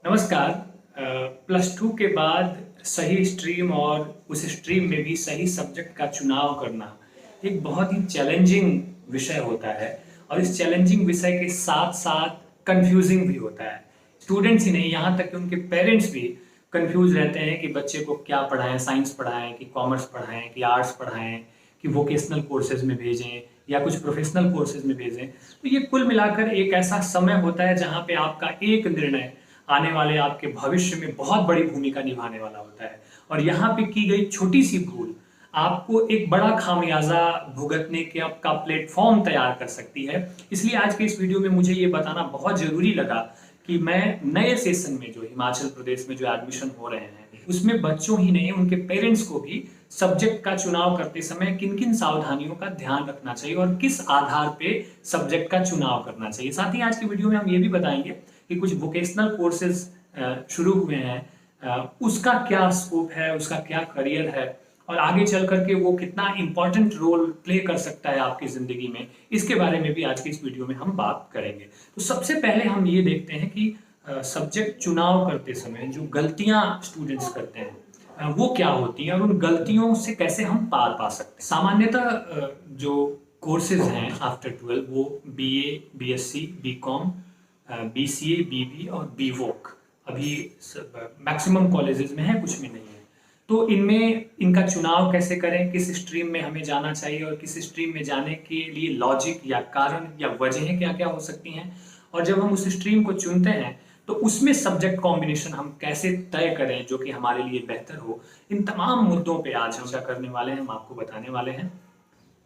नमस्कार। Plus two के बाद सही स्ट्रीम और उस स्ट्रीम में भी सही सब्जेक्ट का चुनाव करना एक बहुत ही चैलेंजिंग विषय होता है और इस चैलेंजिंग विषय के साथ साथ कंफ्यूजिंग भी होता है। स्टूडेंट्स ही नहीं, यहाँ तक कि उनके पेरेंट्स भी कंफ्यूज रहते हैं कि बच्चे को क्या पढ़ाएं, साइंस पढ़ाएं कि कॉमर्स पढ़ाएं कि आर्ट्स पढ़ाएं कि वोकेशनल कोर्सेज में भेजें या कुछ प्रोफेशनल कोर्सेज में भेजें। तो ये कुल मिलाकर एक ऐसा समय होता है जहाँ पे आपका एक निर्णय आने वाले आपके भविष्य में बहुत बड़ी भूमिका निभाने वाला होता है और यहाँ पे की गई छोटी सी भूल आपको एक बड़ा खामियाजा भुगतने के आपका प्लेटफॉर्म तैयार कर सकती है। इसलिए आज के इस वीडियो में मुझे ये बताना बहुत जरूरी लगा कि मैं नए सेशन में जो हिमाचल प्रदेश में जो एडमिशन हो रहे हैं उसमें बच्चों ही नहीं उनके पेरेंट्स को भी सब्जेक्ट का चुनाव करते समय किन किन सावधानियों का ध्यान रखना चाहिए और किस आधार पे सब्जेक्ट का चुनाव करना चाहिए। साथ ही आज की वीडियो में हम ये भी बताएंगे कि कुछ वोकेशनल कोर्सेज शुरू हुए हैं, उसका क्या स्कोप है, उसका क्या करियर है और आगे चल करके वो कितना इंपॉर्टेंट रोल प्ले कर सकता है आपकी जिंदगी में, इसके बारे में भी आज की इस वीडियो में हम बात करेंगे। तो सबसे पहले हम ये देखते हैं कि सब्जेक्ट चुनाव करते समय जो गलतियां स्टूडेंट्स करते हैं वो क्या होती हैं और उन गलतियों से कैसे हम पार पा सकते हैं। सामान्यतः जो कोर्सेज हैं आफ्टर 12 वो बीए, बीएससी, बीकॉम, बीसीए, बीबी और बीवोक अभी मैक्सिमम कॉलेजेस में है, कुछ में नहीं है। तो इनमें इनका चुनाव कैसे करें, किस स्ट्रीम में हमें जाना चाहिए और किस स्ट्रीम में जाने के लिए लॉजिक या कारण या वजहें क्या क्या हो सकती हैं, और जब हम उस स्ट्रीम को चुनते हैं तो उसमें सब्जेक्ट कॉम्बिनेशन हम कैसे तय करें जो कि हमारे लिए बेहतर हो, इन तमाम मुद्दों पे आज हम क्या करने वाले हैं, हम आपको बताने वाले हैं।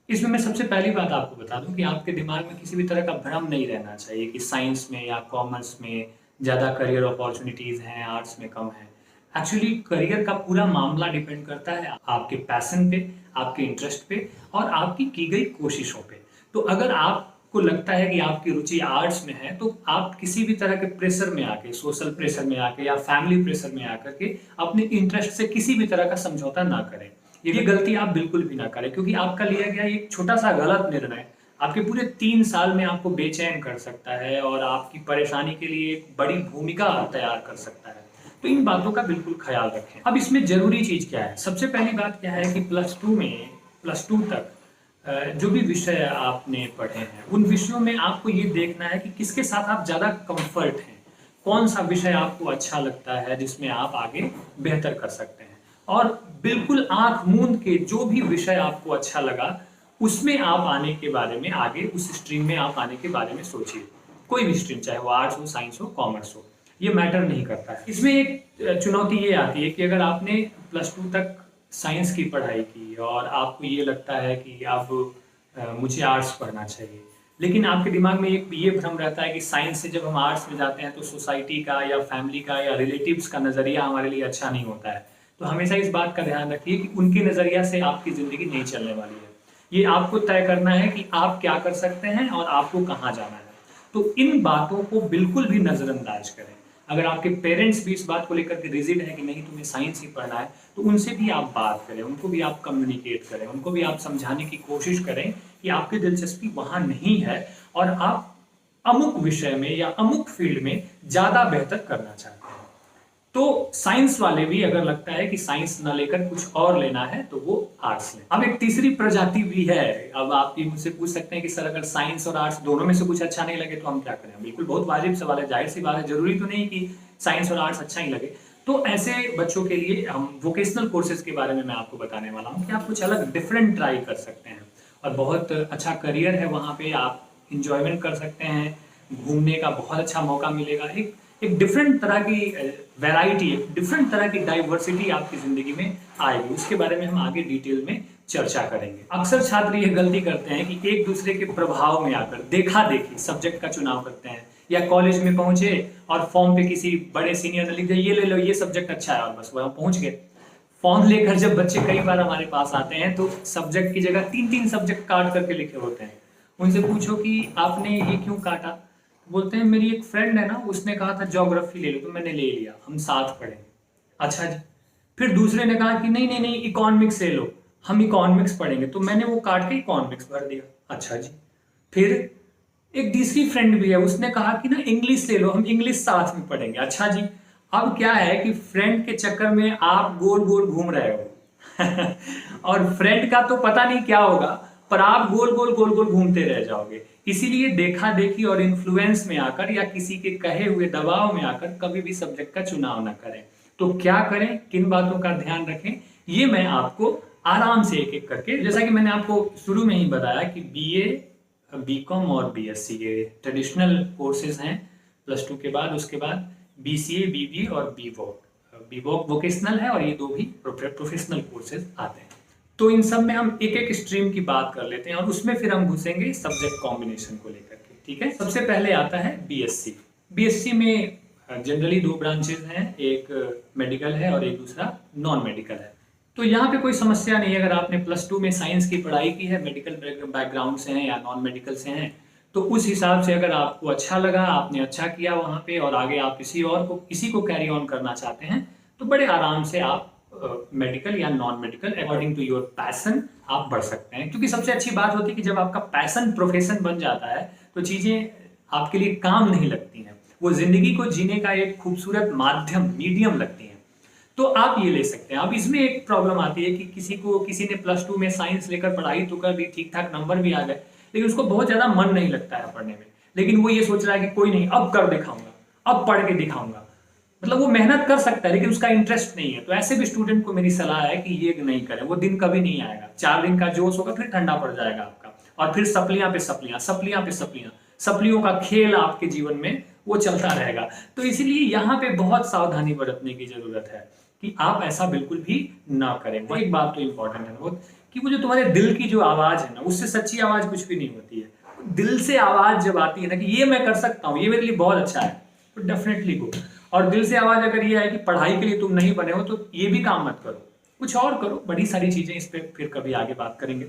इसमें मैं सबसे पहली बात आपको बता दूं कि आपके दिमाग में किसी भी तरह का भ्रम नहीं रहना चाहिए कि साइंस में या कॉमर्स में ज़्यादा करियर अपॉर्चुनिटीज़ हैं, आर्ट्स में कम है। एक्चुअली करियर का पूरा मामला डिपेंड करता है आपके पैशन पे, आपके इंटरेस्ट पे और आपकी की गई कोशिशों पे। तो अगर आपको लगता है कि आपकी रुचि आर्ट्स में है तो आप किसी भी तरह के प्रेशर में आके, सोशल प्रेशर में आके या फैमिली प्रेशर में आकर के अपने इंटरेस्ट से किसी भी तरह का समझौता ना करें। ये गलती आप बिल्कुल भी ना करें क्योंकि आपका लिया गया एक छोटा सा गलत निर्णय आपके पूरे 3 साल में आपको बेचैन कर सकता है और आपकी परेशानी के लिए एक बड़ी भूमिका तैयार कर सकता है। तो इन बातों का बिल्कुल ख्याल रखें। अब इसमें जरूरी चीज क्या है, सबसे पहली बात क्या है कि प्लस टू तक जो भी विषय आपने पढ़े हैं उन विषयों में आपको ये देखना है कि किसके साथ आप ज्यादा कंफर्ट हैं, कौन सा विषय आपको अच्छा लगता है जिसमें आप आगे बेहतर कर सकते हैं। और बिल्कुल आंख मूंद के जो भी विषय आपको अच्छा लगा उसमें आप आने के बारे में, आगे उस स्ट्रीम में आप आने के बारे में सोचिए। कोई भी स्ट्रीम, चाहे वो आर्ट्स हो, साइंस हो, कॉमर्स हो, ये मैटर नहीं करता है। इसमें एक चुनौती ये आती है कि अगर आपने प्लस टू तक साइंस की पढ़ाई की और आपको ये लगता है कि अब मुझे आर्ट्स पढ़ना चाहिए, लेकिन आपके दिमाग में एक ये भ्रम रहता है कि साइंस से जब हम आर्ट्स में जाते हैं तो सोसाइटी का या फैमिली का या रिलेटिव्स का नजरिया हमारे लिए अच्छा नहीं होता है। तो हमेशा इस बात का ध्यान रखिए कि उनके नजरिया से आपकी जिंदगी नहीं चलने वाली है। ये आपको तय करना है कि आप क्या कर सकते हैं और आपको कहाँ जाना है। तो इन बातों को बिल्कुल भी नजरअंदाज करें। अगर आपके पेरेंट्स भी इस बात को लेकर के रिजिड है कि नहीं तुम्हें साइंस ही पढ़ना है, तो उनसे भी आप बात करें, उनको भी आप कम्युनिकेट करें, उनको भी आप समझाने की कोशिश करें कि आपकी दिलचस्पी वहां नहीं है और आप अमुक विषय में या अमुक फील्ड में ज्यादा बेहतर करना चाहते हैं। तो साइंस वाले भी अगर लगता है कि साइंस न लेकर कुछ और लेना है तो वो आर्ट्स लें। अब एक तीसरी प्रजाति भी है। अब आप भी मुझसे पूछ सकते हैं कि सर अगर साइंस और आर्ट्स दोनों में से कुछ अच्छा नहीं लगे तो हम क्या करें। बिल्कुल बहुत वाजिब सवाल है, जाहिर सी बात है, जरूरी तो नहीं कि साइंस और आर्ट्स अच्छा ही लगे। तो ऐसे बच्चों के लिए हम वोकेशनल कोर्सेज के बारे में मैं आपको बताने वाला हूँ कि आप कुछ अलग डिफरेंट ट्राई कर सकते हैं और बहुत अच्छा करियर है वहाँ पे, आप इंजॉयमेंट कर सकते हैं, घूमने का बहुत अच्छा मौका मिलेगा, एक डिफरेंट तरह की वैरायटी, एक डिफरेंट तरह की डाइवर्सिटी आपकी जिंदगी में आएगी। उसके बारे में हम आगे डिटेल में चर्चा करेंगे। अक्सर छात्र ये गलती करते हैं कि एक दूसरे के प्रभाव में आकर देखा देखी सब्जेक्ट का चुनाव करते हैं, या कॉलेज में पहुंचे और फॉर्म पे किसी बड़े सीनियर ने लिख दिया ये ले लो, ये सब्जेक्ट अच्छा है, और बस वहां पहुंच गए। फॉर्म लेकर जब बच्चे कई बार हमारे पास आते हैं तो सब्जेक्ट की जगह 3-3 सब्जेक्ट काट करके लिखे होते हैं। उनसे पूछो कि आपने ये क्यों काटा, बोलते हैं मेरी एक फ्रेंड है ना, उसने कहा था ज्योग्राफी ले लो तो मैंने ले लिया, हम साथ पढ़ेंगे। अच्छा जी। फिर दूसरे ने कहा कि नहीं नहीं नहीं इकोनॉमिक्स ले लो, हम इकोनॉमिक्स पढ़ेंगे, तो मैंने वो काट के इकोनॉमिक्स भर दिया। अच्छा जी। फिर एक तीसरी फ्रेंड भी है, उसने कहा कि ना इंग्लिश ले लो, हम इंग्लिश साथ में पढ़ेंगे। अच्छा जी। अब क्या है कि फ्रेंड के चक्कर में आप गोल गोल घूम रहे हो और फ्रेंड का तो पता नहीं क्या होगा, पर आप गोल गोल गोल गोल घूमते रह जाओगे। इसीलिए देखा देखी और इन्फ्लुएंस में आकर या किसी के कहे हुए दबाव में आकर कभी भी सब्जेक्ट का चुनाव ना करें। तो क्या करें, किन बातों का ध्यान रखें, ये मैं आपको आराम से एक एक करके, जैसा कि मैंने आपको शुरू में ही बताया कि बीए, बीकॉम और बीएससी ये ट्रेडिशनल कोर्सेज हैं प्लस टू के बाद। उसके बाद बीसीए, बीबीए और बीवॉक, बीवॉक वोकेशनल है और ये दो भी प्रोफेशनल कोर्सेज आते हैं। तो इन सब में हम एक एक स्ट्रीम की बात कर लेते हैं और उसमें फिर हम घुसेंगे सब्जेक्ट कॉम्बिनेशन को लेकर के, ठीक है। सबसे पहले आता है बीएससी। बीएससी में जनरली दो ब्रांचेज हैं, एक मेडिकल है और एक दूसरा नॉन मेडिकल है। तो यहाँ पे कोई समस्या नहीं है, अगर आपने प्लस टू में साइंस की पढ़ाई की है, मेडिकल बैकग्राउंड से हैं या नॉन मेडिकल से हैं, तो उस हिसाब से अगर आपको अच्छा लगा, आपने अच्छा किया वहाँ पे और आगे आप इसी को कैरी ऑन करना चाहते हैं, तो बड़े आराम से आप मेडिकल या non medical according to your passion आप बढ़ सकते हैं। क्योंकि सबसे अच्छी बात होती है कि जब आपका पैशन प्रोफेशन बन जाता है तो चीज़ें आपके लिए काम नहीं लगती हैं, वो जिंदगी को जीने का एक खूबसूरत माध्यम, मीडियम लगती हैं। तो आप ये ले सकते हैं। अब इसमें एक प्रॉब्लम आती है कि किसी ने प्लस टू में साइंस लेकर पढ़ाई तो कर दी, ठीक ठाक नंबर भी आ गए, लेकिन उसको बहुत ज्यादा मन नहीं लगता है पढ़ने में, लेकिन वो ये सोच रहा है कि कोई नहीं, अब कर दिखाऊंगा, अब पढ़ के दिखाऊंगा। मतलब वो मेहनत कर सकता है लेकिन उसका इंटरेस्ट नहीं है। तो ऐसे भी स्टूडेंट को मेरी सलाह है कि ये नहीं करें, वो दिन कभी नहीं आएगा। 4 दिन का जोश होगा, फिर ठंडा पड़ जाएगा आपका, और फिर सप्लियां पे सप्लियां, सप्लियां पे सप्लियां, सप्लियों का खेल आपके जीवन में वो चलता रहेगा। तो इसीलिए यहाँ पे बहुत सावधानी बरतने की जरूरत है कि आप ऐसा बिल्कुल भी ना करें। वो एक बात तो इंपॉर्टेंट है वो, कि वो जो तुम्हारे दिल की जो आवाज है ना, उससे सच्ची आवाज कुछ भी नहीं होती है। दिल से आवाज जब आती है ना कि ये मैं कर सकता हूँ, ये मेरे लिए बहुत अच्छा है, तो डेफिनेटली गो। और दिल से आवाज अगर ये है कि पढ़ाई के लिए तुम नहीं बने हो, तो ये भी काम मत करो, कुछ और करो। बड़ी सारी चीजें इस पर फिर कभी आगे बात करेंगे।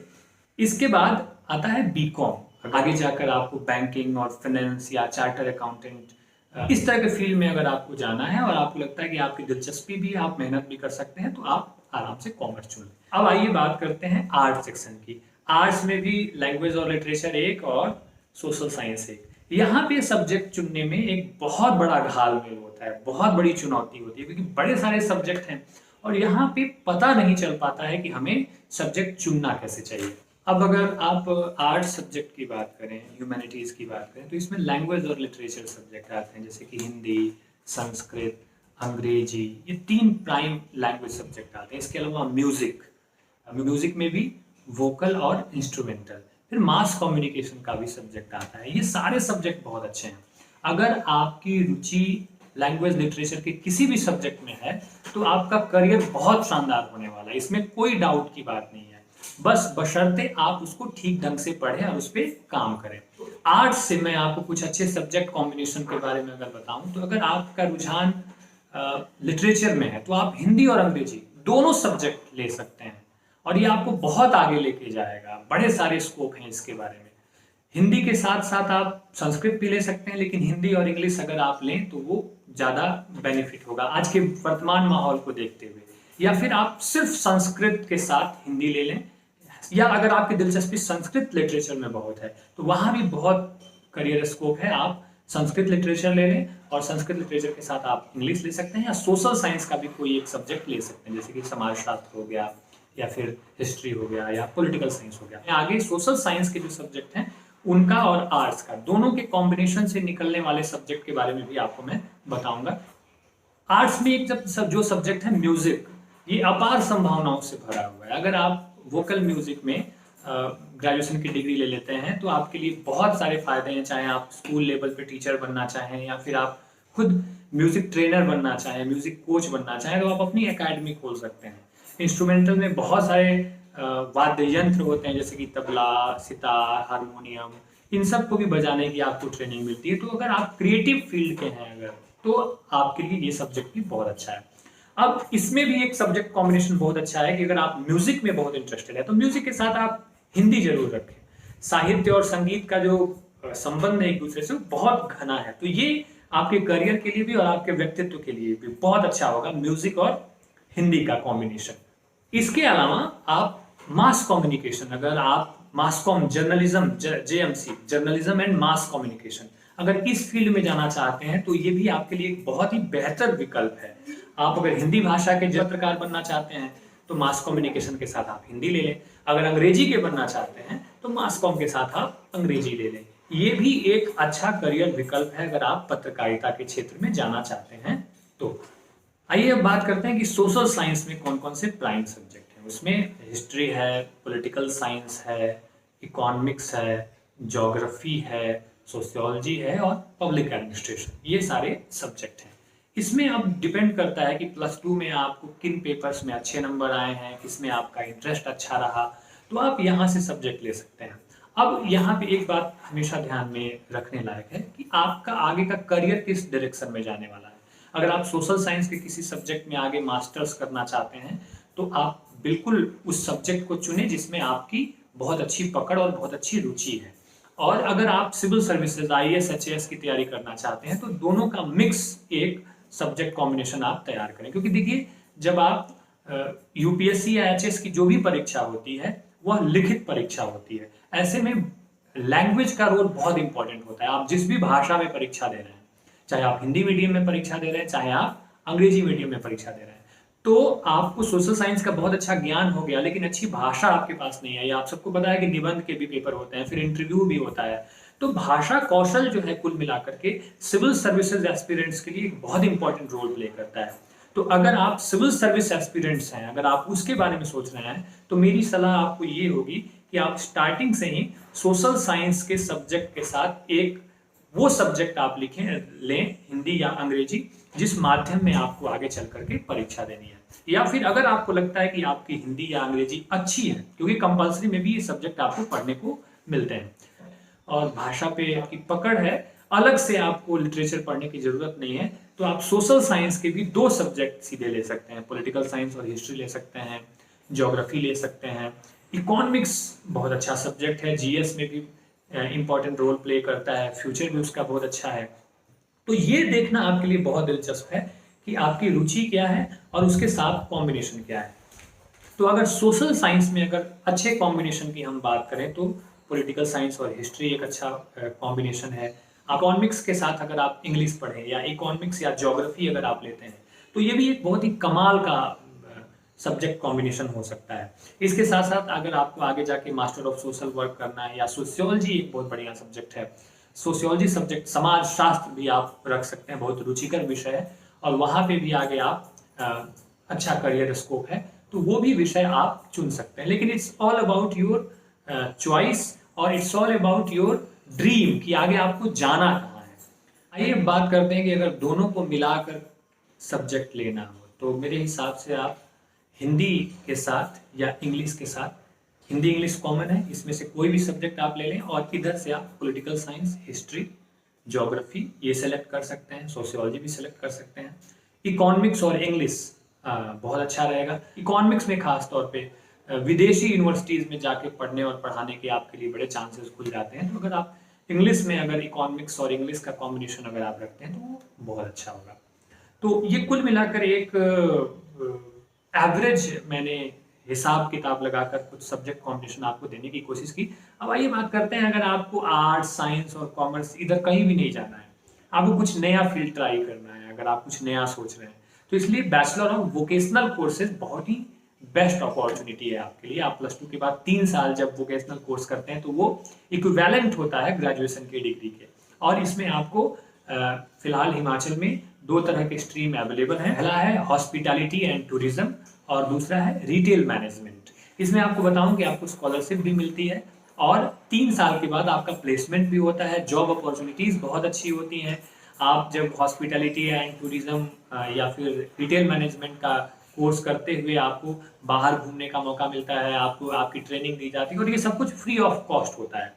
इसके बाद आता है बीकॉम। आगे जाकर आपको बैंकिंग और फाइनेंस या चार्टर अकाउंटेंट इस तरह के फील्ड में अगर आपको जाना है और आपको लगता है कि आपकी दिलचस्पी भी है, आप मेहनत भी कर सकते हैं, तो आप आराम से कॉमर्स चुन लें। अब आइए बात करते हैं आर्ट सेक्शन की। आर्ट्स में भी लैंग्वेज और लिटरेचर एक और सोशल साइंस एक। यहाँ पे सब्जेक्ट चुनने में एक बहुत बड़ा घालमेल होता है, बहुत बड़ी चुनौती होती है, क्योंकि बड़े सारे सब्जेक्ट हैं और यहाँ पे पता नहीं चल पाता है कि हमें सब्जेक्ट चुनना कैसे चाहिए। अब अगर आप आर्ट सब्जेक्ट की बात करें, ह्यूमैनिटीज़ की बात करें, तो इसमें लैंग्वेज और लिटरेचर सब्जेक्ट आते हैं, जैसे कि हिंदी, संस्कृत, अंग्रेजी, ये 3 प्राइम लैंग्वेज सब्जेक्ट आते हैं। इसके अलावा म्यूजिक में भी वोकल और इंस्ट्रूमेंटल, फिर मास कम्युनिकेशन का भी सब्जेक्ट आता है। ये सारे सब्जेक्ट बहुत अच्छे हैं। अगर आपकी रुचि लैंग्वेज लिटरेचर के किसी भी सब्जेक्ट में है तो आपका करियर बहुत शानदार होने वाला है, इसमें कोई डाउट की बात नहीं है। बस बशर्ते आप उसको ठीक ढंग से पढ़ें और उस पर काम करें। आर्ट्स से मैं आपको कुछ अच्छे सब्जेक्ट कॉम्बिनेशन के बारे में अगर बताऊं, तो अगर आपका रुझान लिटरेचर में है तो आप हिंदी और अंग्रेजी दोनों सब्जेक्ट ले सकते हैं और ये आपको बहुत आगे लेके जाएगा। बड़े सारे स्कोप हैं इसके बारे में। हिंदी के साथ साथ आप संस्कृत भी ले सकते हैं, लेकिन हिंदी और इंग्लिश अगर आप लें तो वो ज़्यादा बेनिफिट होगा आज के वर्तमान माहौल को देखते हुए। या फिर आप सिर्फ संस्कृत के साथ हिंदी ले लें, या अगर आपकी दिलचस्पी संस्कृत लिटरेचर में बहुत है तो वहाँ भी बहुत करियर स्कोप है। आप संस्कृत लिटरेचर ले लें और संस्कृत लिटरेचर के साथ आप इंग्लिश ले सकते हैं, या सोशल साइंस का भी कोई एक सब्जेक्ट ले सकते हैं, जैसे कि समाजशास्त्र हो गया या फिर हिस्ट्री हो गया या पॉलिटिकल साइंस हो गया। आगे सोशल साइंस के जो सब्जेक्ट हैं उनका और आर्ट्स का दोनों के कॉम्बिनेशन से निकलने वाले सब्जेक्ट के बारे में भी आपको मैं बताऊंगा। आर्ट्स में एक जो सब्जेक्ट है म्यूजिक, ये अपार संभावनाओं से भरा हुआ है। अगर आप वोकल म्यूजिक में ग्रेजुएशन की डिग्री ले लेते हैं तो आपके लिए बहुत सारे फायदे हैं, चाहे आप स्कूल लेवल पे टीचर बनना चाहें या फिर आप खुद म्यूजिक ट्रेनर बनना चाहें, म्यूजिक कोच बनना चाहें, तो आप अपनी एकेडमी खोल सकते हैं। इंस्ट्रूमेंटल में बहुत सारे वाद्य यंत्र होते हैं, जैसे कि तबला, सितार, हारमोनियम, इन सब को भी बजाने की आपको ट्रेनिंग मिलती है। तो अगर आप क्रिएटिव फील्ड के हैं अगर, तो आपके लिए ये सब्जेक्ट भी बहुत अच्छा है। अब इसमें भी एक सब्जेक्ट कॉम्बिनेशन बहुत अच्छा है कि अगर आप म्यूजिक में बहुत इंटरेस्टेड है तो म्यूजिक के साथ आप हिंदी जरूर रखें। साहित्य और संगीत का जो संबंध है एक दूसरे से बहुत घना है, तो ये आपके करियर के लिए भी और आपके व्यक्तित्व के लिए भी बहुत अच्छा होगा, म्यूजिक और हिंदी का कॉम्बिनेशन। इसके अलावा आप मास कम्युनिकेशन, अगर आप mass com journalism, JMC, journalism and mass communication, अगर इस फील्ड में जाना चाहते हैं तो ये भी आपके लिए एक बहुत ही बेहतर विकल्प है। आप अगर हिंदी भाषा के पत्रकार बनना चाहते हैं तो मास कम्युनिकेशन के साथ आप हिंदी ले लें। अगर अंग्रेजी के बनना चाहते हैं तो मास कॉम के साथ आप अंग्रेजी ले लें। ये भी एक अच्छा करियर विकल्प है अगर आप पत्रकारिता के क्षेत्र में जाना चाहते हैं तो। आइए अब बात करते हैं कि सोशल साइंस में कौन कौन से प्राइम सब्जेक्ट हैं। उसमें हिस्ट्री है, पॉलिटिकल साइंस है, इकोनॉमिक्स है, ज्योग्राफी है, सोशियोलॉजी है और पब्लिक एडमिनिस्ट्रेशन, ये सारे सब्जेक्ट हैं। इसमें अब डिपेंड करता है कि प्लस टू में आपको किन पेपर्स में अच्छे नंबर आए हैं, किसमें आपका इंटरेस्ट अच्छा रहा, तो आप यहाँ से सब्जेक्ट ले सकते हैं। अब यहाँ पे एक बात हमेशा ध्यान में रखने लायक है कि आपका आगे का करियर किस डायरेक्शन में जाने वाला है। अगर आप सोशल साइंस के किसी सब्जेक्ट में आगे मास्टर्स करना चाहते हैं तो आप बिल्कुल उस सब्जेक्ट को चुनें जिसमें आपकी बहुत अच्छी पकड़ और बहुत अच्छी रुचि है। और अगर आप सिविल सर्विसेज IAS HAS की तैयारी करना चाहते हैं तो दोनों का मिक्स एक सब्जेक्ट कॉम्बिनेशन आप तैयार करें। क्योंकि देखिए, जब आप UPSC या HS की जो भी परीक्षा होती है वह लिखित परीक्षा होती है। ऐसे में लैंग्वेज का रोल बहुत इंपॉर्टेंट होता है। आप जिस भी भाषा में परीक्षा दे रहे हैं, चाहे आप हिंदी मीडियम में परीक्षा दे रहे हैं, चाहे आप अंग्रेजी मीडियम में परीक्षा दे रहे हैं, तो आपको सोशल साइंस का बहुत अच्छा ज्ञान हो गया लेकिन अच्छी भाषा आपके पास नहीं है। या आप सबको पता है कि निबंध के भी पेपर होते हैं, फिर इंटरव्यू भी होता है। तो भाषा कौशल जो है कुल मिलाकर के सिविल सर्विसेज एस्पिरेंट्स के लिए बहुत इंपॉर्टेंट रोल प्ले करता है। तो अगर आप सिविल सर्विस एस्पिरेंट्स हैं, अगर आप उसके बारे में सोच रहे हैं, तो मेरी सलाह आपको ये होगी कि आप स्टार्टिंग से ही सोशल साइंस के सब्जेक्ट के साथ एक वो सब्जेक्ट आप लें, हिंदी या अंग्रेजी, जिस माध्यम में आपको आगे चल करके परीक्षा देनी है। या फिर अगर आपको लगता है कि आपकी हिंदी या अंग्रेजी अच्छी है, क्योंकि कंपलसरी में भी ये सब्जेक्ट आपको पढ़ने को मिलते हैं और भाषा पे आपकी पकड़ है, अलग से आपको लिटरेचर पढ़ने की जरूरत नहीं है, तो आप सोशल साइंस के भी 2 सब्जेक्ट सीधे ले सकते हैं। पॉलिटिकल साइंस और हिस्ट्री ले सकते हैं, ज्योग्राफी ले सकते हैं। इकोनॉमिक्स बहुत अच्छा सब्जेक्ट है, GS में भी इंपॉर्टेंट रोल प्ले करता है, फ्यूचर भी उसका बहुत अच्छा है। तो ये देखना आपके लिए बहुत दिलचस्प है कि आपकी रुचि क्या है और उसके साथ कॉम्बिनेशन क्या है। तो अगर सोशल साइंस में अगर अच्छे कॉम्बिनेशन की हम बात करें तो पॉलिटिकल साइंस और हिस्ट्री एक अच्छा कॉम्बिनेशन है। इकोनॉमिक्स के साथ अगर आप इंग्लिश पढ़ें या इकोनॉमिक्स या ज्योग्राफी अगर आप लेते हैं तो ये भी एक बहुत ही कमाल का सब्जेक्ट कॉम्बिनेशन हो सकता है। इसके साथ साथ अगर आपको आगे जाके मास्टर ऑफ सोशल वर्क करना है, या सोशियोलॉजी एक बहुत बढ़िया सब्जेक्ट है। सोशियोलॉजी सब्जेक्ट, समाज शास्त्र भी आप रख सकते हैं, बहुत रुचिकर विषय है और वहाँ पे भी आगे आप अच्छा करियर स्कोप है, तो वो भी विषय आप चुन सकते हैं। लेकिन it's all about your choice और it's all about your dream कि आगे आपको जाना कहाँ है। आइए बात करते हैं कि अगर दोनों को मिलाकर सब्जेक्ट लेना हो तो मेरे हिसाब से आप हिंदी के साथ या इंग्लिश के साथ, हिंदी इंग्लिश कॉमन है, इसमें से कोई भी सब्जेक्ट आप ले लें और इधर से आप पॉलिटिकल साइंस, हिस्ट्री, ज्योग्राफी ये सेलेक्ट कर सकते हैं, सोशियोलॉजी भी सेलेक्ट कर सकते हैं। इकोनॉमिक्स और इंग्लिश बहुत अच्छा रहेगा। इकोनॉमिक्स में खास तौर पे विदेशी यूनिवर्सिटीज़ में जाके पढ़ने और पढ़ाने के आपके लिए बड़े चांसेस खुल जाते हैं। तो अगर आप इंग्लिश में अगर इकोनॉमिक्स और इंग्लिश का कॉम्बिनेशन अगर आप रखते हैं तो वो बहुत अच्छा होगा। तो ये कुल मिलाकर एक एवरेज मैंने हिसाब किताब लगाकर कुछ सब्जेक्ट कॉम्बिनेशन आपको देने की कोशिश की। अब आइए बात करते हैं, अगर आपको आर्ट्स, साइंस और कॉमर्स इधर कहीं भी नहीं जाना है, आपको कुछ नया फील्ड ट्राई करना है, अगर आप कुछ नया सोच रहे हैं, तो इसलिए बैचलर ऑफ वोकेशनल कोर्सेज बहुत ही बेस्ट अपॉर्चुनिटी है आपके लिए। आप प्लस 2 के बाद 3 साल जब वोकेशनल कोर्स करते हैं तो वो इक्विवेलेंट होता है ग्रेजुएशन की डिग्री के। और इसमें आपको फिलहाल हिमाचल में 2 तरह के स्ट्रीम अवेलेबल हैं। पहला है हॉस्पिटैलिटी एंड टूरिज्म और दूसरा है रिटेल मैनेजमेंट। इसमें आपको बताऊं कि आपको स्कॉलरशिप भी मिलती है और 3 साल के बाद आपका प्लेसमेंट भी होता है। जॉब अपॉर्चुनिटीज बहुत अच्छी होती हैं। आप जब हॉस्पिटैलिटी एंड टूरिज्म या फिर रिटेल मैनेजमेंट का कोर्स करते हुए आपको बाहर घूमने का मौका मिलता है, आपको आपकी ट्रेनिंग दी जाती है और ये सब कुछ फ्री ऑफ कॉस्ट होता है।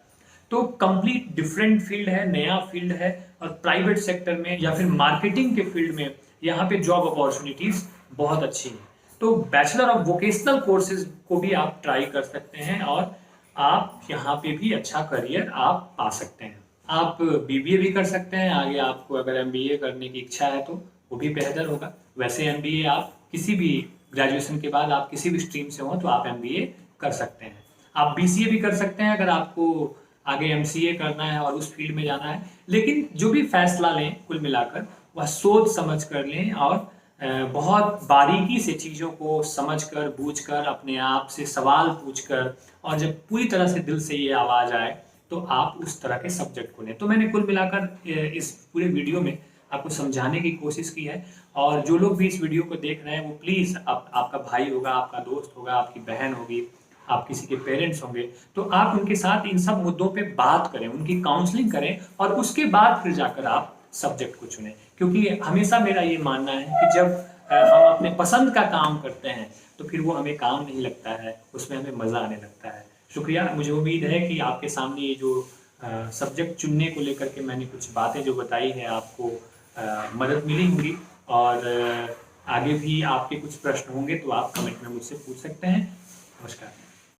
तो कंप्लीट डिफरेंट फील्ड है, नया फील्ड है और प्राइवेट सेक्टर में या फिर मार्केटिंग के फील्ड में यहाँ पे जॉब अपॉर्चुनिटीज बहुत अच्छी हैं। तो बैचलर ऑफ वोकेशनल कोर्सेज को भी आप ट्राई कर सकते हैं और आप यहाँ पे भी अच्छा करियर आप पा सकते हैं। आप BBA भी कर सकते हैं, आगे आपको अगर MBA करने की इच्छा है तो वो भी बेहतर होगा। वैसे MBA आप किसी भी ग्रेजुएशन के बाद आप किसी भी स्ट्रीम से हो तो आप MBA कर सकते हैं। आप BCA भी कर सकते हैं अगर आपको आगे एमसीए करना है और उस फील्ड में जाना है, लेकिन जो भी फैसला लें कुल मिलाकर वह सोच समझ कर लें और बहुत बारीकी से चीज़ों को समझकर बूझकर अपने आप से सवाल पूछकर, और जब पूरी तरह से दिल से ये आवाज़ आए तो आप उस तरह के सब्जेक्ट को लें। तो मैंने कुल मिलाकर इस पूरे वीडियो में आपको समझाने की कोशिश की है। और जो लोग भी इस वीडियो को देख रहे हैं वो प्लीज़, आपका भाई होगा, आपका दोस्त होगा, आपकी बहन होगी, आप किसी के पेरेंट्स होंगे, तो आप उनके साथ इन सब मुद्दों पे बात करें, उनकी काउंसलिंग करें और उसके बाद फिर जाकर आप सब्जेक्ट को चुनें। क्योंकि हमेशा मेरा ये मानना है कि जब हम अपने पसंद का काम करते हैं तो फिर वो हमें काम नहीं लगता है, उसमें हमें मज़ा आने लगता है। शुक्रिया। मुझे उम्मीद है कि आपके सामने ये जो सब्जेक्ट चुनने को लेकर के मैंने कुछ बातें जो बताई है आपको मदद मिली होगी। और आगे भी आपके कुछ प्रश्न होंगे तो आप कमेंट में मुझसे पूछ सकते हैं। नमस्कार।